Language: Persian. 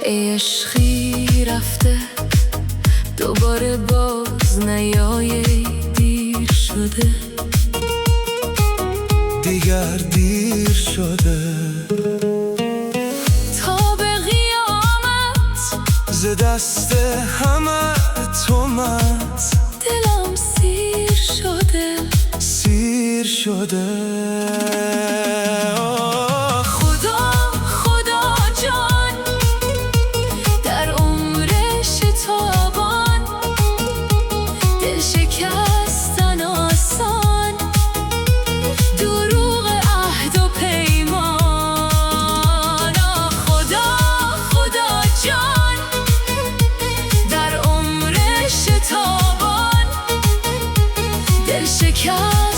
عشقی رفته دوباره باز نیای، دیر شده دیگر دیر شده. تا به قیامت ز دست همه تومت دلم سیر شده، سیر شده. شکستن آسان، دروغ عهد و پیمان. خدا جان، در عمر شتابان دل شکست